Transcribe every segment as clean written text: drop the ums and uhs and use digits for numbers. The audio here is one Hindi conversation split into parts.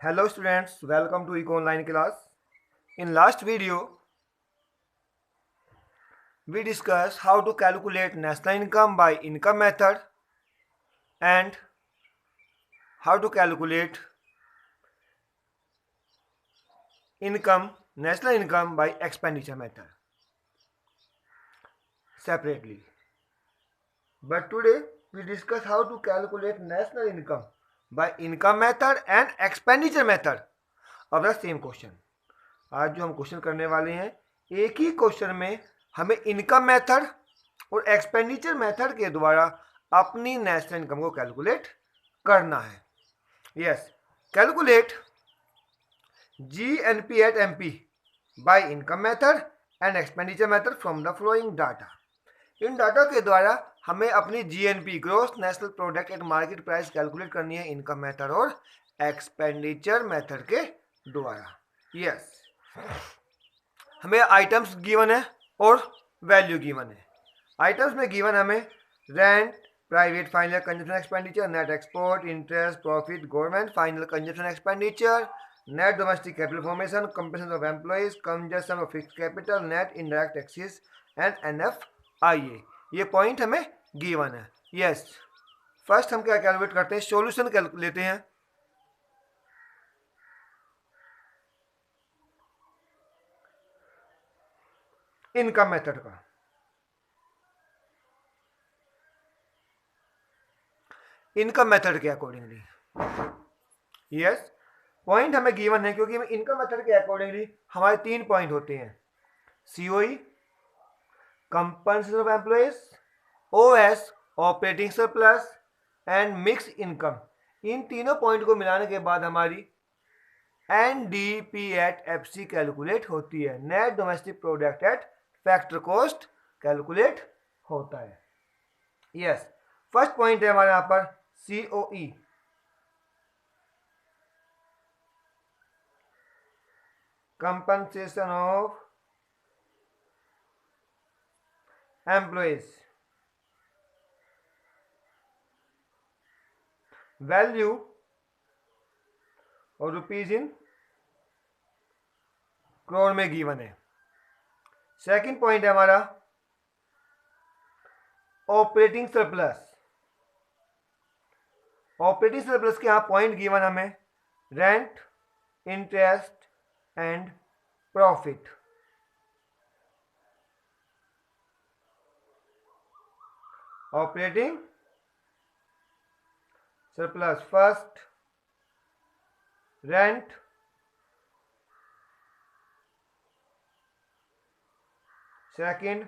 Hello students, welcome to Eco Online class. In last video, we discussed how to calculate national income by income method and how to calculate national income by expenditure method separately. But today, we discuss how to calculate national income by income method and expenditure method of the same question. आज जो हम क्वेश्चन करने वाले हैं, एक ही क्वेश्चन में हमें इनकम मेथड और एक्सपेंडिचर मेथड के द्वारा अपनी नेशनल इनकम को कैलकुलेट करना है. Yes, calculate GNP at MP by income method and expenditure method from the following data. इन डाटा के द्वारा हमें अपनी GNP gross national product at market price calculate करनी है इनकम मेथड और एक्सपेंडिचर मेथड के द्वारा. यस, हमें आइटम्स गिवन है और वैल्यू गिवन है. आइटम्स में गिवन हमें rent, private final consumption expenditure, net export, interest, profit, government final consumption expenditure, net domestic capital formation, compensation of employees, consumption of fixed capital, net indirect taxes and NFIA. ये पॉइंट हमें गिवन है. यस, फर्स्ट हम क्या कैलकुलेट करते हैं, सॉल्यूशन लेते हैं. इनकम मेथड का इनकम मेथड के अकॉर्डिंगली. यस, पॉइंट हमें गिवन है क्योंकि इनकम मेथड के अकॉर्डिंगली हमारे 3 पॉइंट होते हैं, COE, compensation of employees, OS, operating surplus and mix income. इन तीनों पॉइंट को मिलाने के बाद हमारी NDP एट FC कैलकुलेट होती है, net domestic product at factor cost calculate होता है. यस, फर्स्ट पॉइंट है हमारे यहां पर COE, compensation of employees, value और रुपीज इन करोड़ में गिवन है. सेकंड पॉइंट है हमारा ऑपरेटिंग सरप्लस. ऑपरेटिंग सरप्लस के यहां पॉइंट गिवन हमें rent, interest and profit. Operating surplus first, rent, second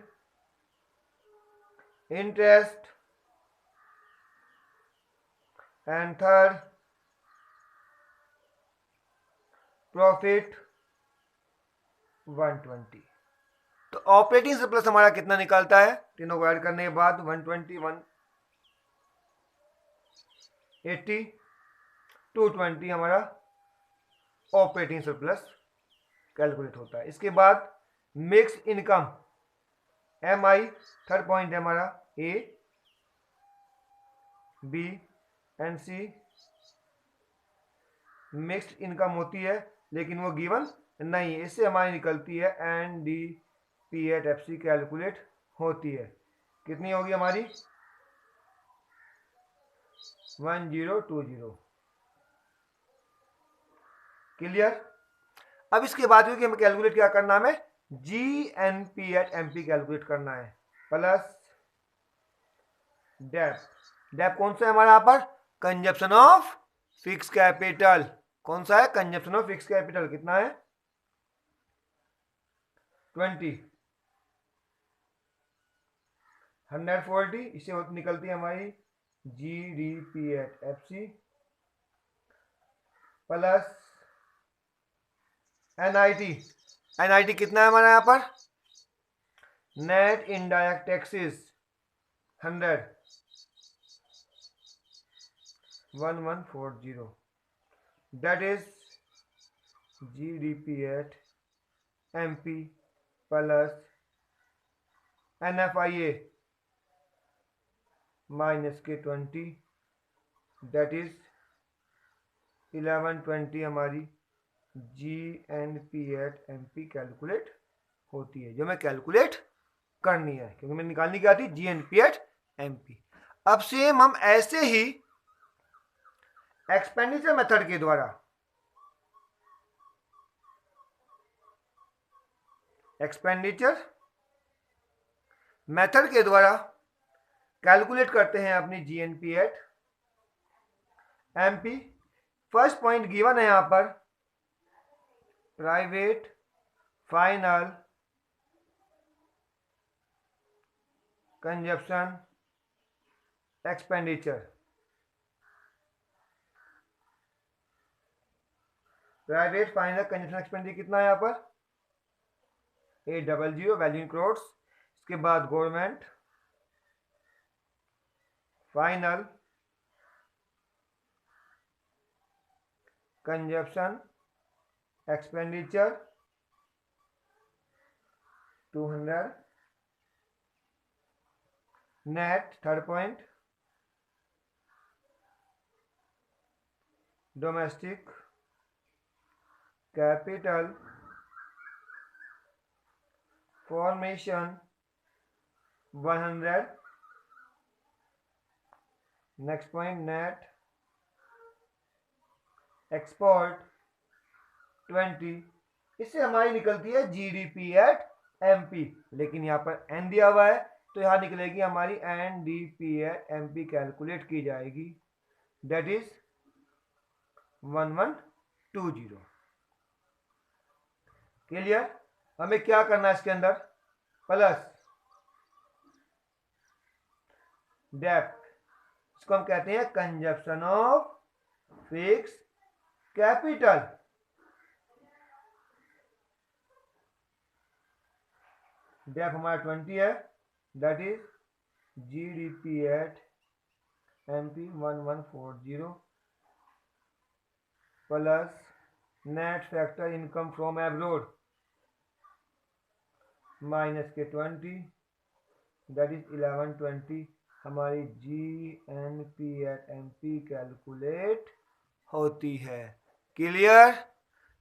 interest and third profit 120. तो ऑपरेटिंग सरप्लस हमारा कितना निकलता है, तीनों को ऐड करने के बाद 120, 180, 220 हमारा ऑपरेटिंग सरप्लस कैलकुलेट होता है. इसके बाद mix income MI, third point है हमारा A, B and C. Mixed income होती है लेकिन वो गिवन नहीं है, इससे हमारी निकलती है NDP एट FC कैलकुलेट होती है. कितनी होगी हमारी 1020. क्लियर. अब इसके बाद क्योंकि हमें कैलकुलेट क्या करना है, हमें GNP एट MP कैलकुलेट करना है प्लस डेप. डेप कौन सा है हमारा यहाँ पर, कंजप्शन ऑफ फिक्स कैपिटल. कौन सा है, कंजप्शन ऑफ फिक्स कैपिटल. कितना है 20, 140. इससे निकलती है हमारी GDP at FC plus NIT कितना है हमारा यहाँ पर, net indirect taxes 100, 1140. That is GDP at MP plus NFIA minus के 20. दैट इज 1120 हमारी GNP एट MP कैलकुलेट होती है, जो मैं कैलकुलेट करनी है, क्योंकि मैं निकालनी क्या थी, GNP एट MP। अब सेम हम ऐसे ही एक्सपेंडिचर मेथड के द्वारा कैलकुलेट करते हैं अपनी GNP at MP। First point given है यहां पर, private final consumption expenditure. Private final consumption expenditure कितना है यहाँ पर, 800 वैल्यू इन करोड्स। इसके बाद government final consumption expenditure 200। Net third point domestic capital formation 100। Next point net export 20। इससे हमारी निकलती है GDP एट MP, लेकिन यहाँ पर N दिया हुआ है तो यहाँ निकलेगी हमारी NDP एट MP कैलकुलेट की जाएगी, दैट इज 1120। क्लियर। हमें क्या करना है इसके अंदर, प्लस डेप्थ, इसको हम कहते हैं कंजप्शन ऑफ फिक्स कैपिटल। डेप्थ हमारा 20 है, that is GDP at MP 1140 plus net factor income from abroad minus के 20, दैट इज 1120। हमारी GNP एट MP कैलकुलेट होती है। क्लियर।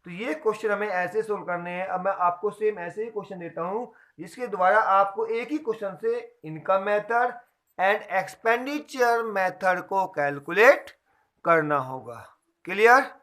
तो ये क्वेश्चन हमें ऐसे सोल्व करने हैं। अब मैं आपको सेम ऐसे ही क्वेश्चन देता हूं जिसके द्वारा आपको एक ही क्वेश्चन से income method and expenditure method को कैलकुलेट करना होगा। क्लियर।